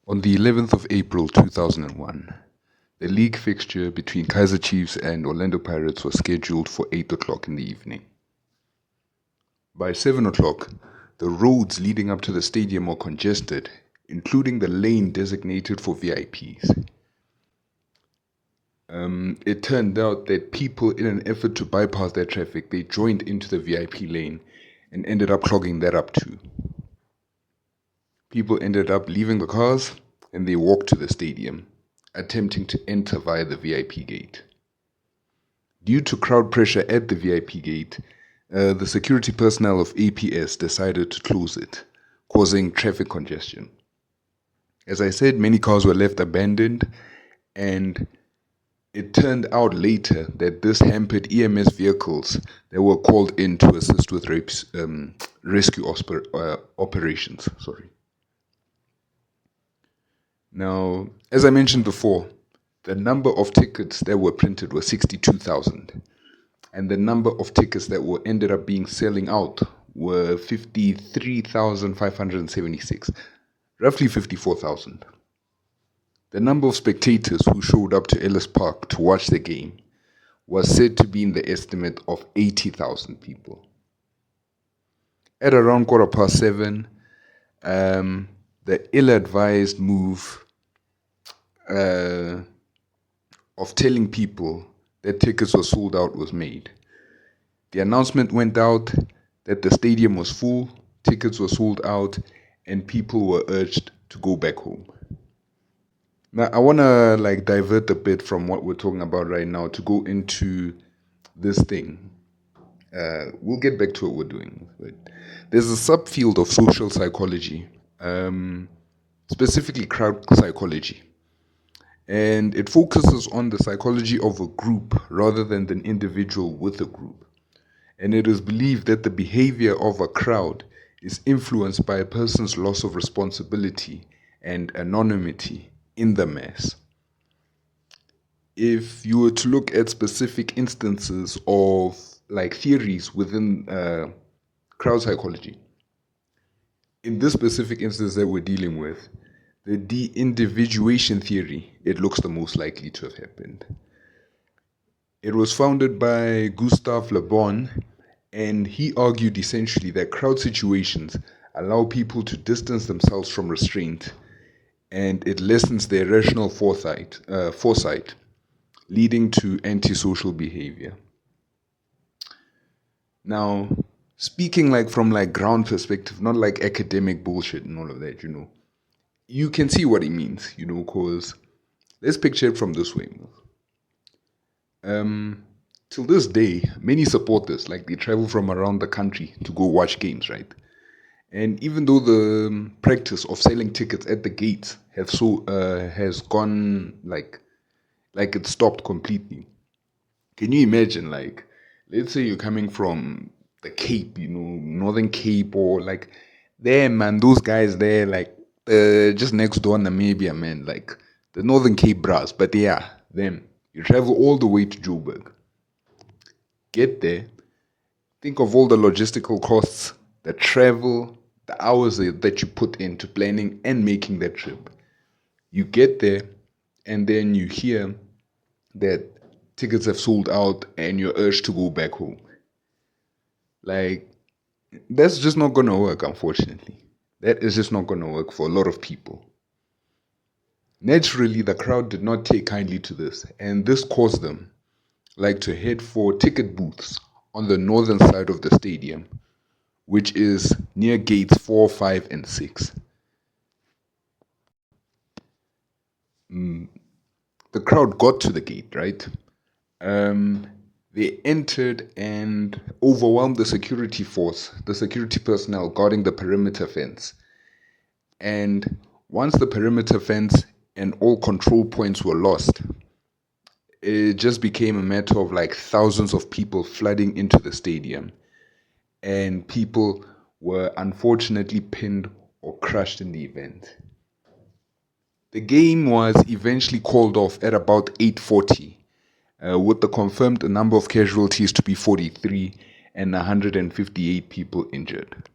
On the 11th of April 2001, the league fixture between Kaizer Chiefs and Orlando Pirates was scheduled for 8 o'clock in the evening. By 7 o'clock, the roads leading up to the stadium were congested, including the lane designated for VIPs. It turned out that people, in an effort to bypass that traffic, they joined into the VIP lane and ended up clogging that up too. People ended up leaving the cars and they walked to the stadium, attempting to enter via the VIP gate. Due to crowd pressure at the VIP gate, the security personnel of APS decided to close it, causing traffic congestion. As I said, many cars were left abandoned, and it turned out later that this hampered EMS vehicles that were called in to assist with rescue operations. Now, as I mentioned before, the number of tickets that were printed were 62,000, and the number of tickets that were ended up being selling out were 53,576, roughly 54,000. The number of spectators who showed up to Ellis Park to watch the game was said to be in the estimate of 80,000 people. At around 7:15, the ill-advised move of telling people that tickets were sold out was made. The announcement went out that the stadium was full, tickets were sold out, and people were urged to go back home. Now, I want to divert a bit from what we're talking about right now to go into this thing. We'll get back to what we're doing. But there's a subfield of social psychology, specifically crowd psychology. And it focuses on the psychology of a group rather than an individual with a group. And it is believed that the behavior of a crowd is influenced by a person's loss of responsibility and anonymity in the mass. If you were to look at specific instances of theories within crowd psychology, in this specific instance that we're dealing with, the de-individuation theory, it looks the most likely to have happened. It was founded by Gustave Le Bon, and he argued essentially that crowd situations allow people to distance themselves from restraint, and it lessens their rational foresight, leading to antisocial behavior. Now, speaking from ground perspective, not academic bullshit and all of that, you can see what he means, because let's picture it from this way. Till this day, many support this, they travel from around the country to go watch games, right? And even though the practice of selling tickets at the gates has gone it stopped completely. Can you imagine, let's say you're coming from the Cape, Northern Cape, or there, man, those guys there, just next door Namibia, man, the Northern Cape Brass, but yeah, them. You travel all the way to Joburg. Get there, think of all the logistical costs, the travel, the hours that you put into planning and making that trip. You get there, and then you hear that tickets have sold out and you're urged to go back home. That's just not gonna work, unfortunately. That is just not gonna work for a lot of people. Naturally, the crowd did not take kindly to this, and this caused them to head for ticket booths on the northern side of the stadium, which is near gates 4, 5, and 6. The crowd got to the gate, right? They entered and overwhelmed the security force, the security personnel guarding the perimeter fence. And once the perimeter fence and all control points were lost, it just became a matter of thousands of people flooding into the stadium. And people were unfortunately pinned or crushed in the event. The game was eventually called off at about 8:40, with the confirmed number of casualties to be 43 and 158 people injured.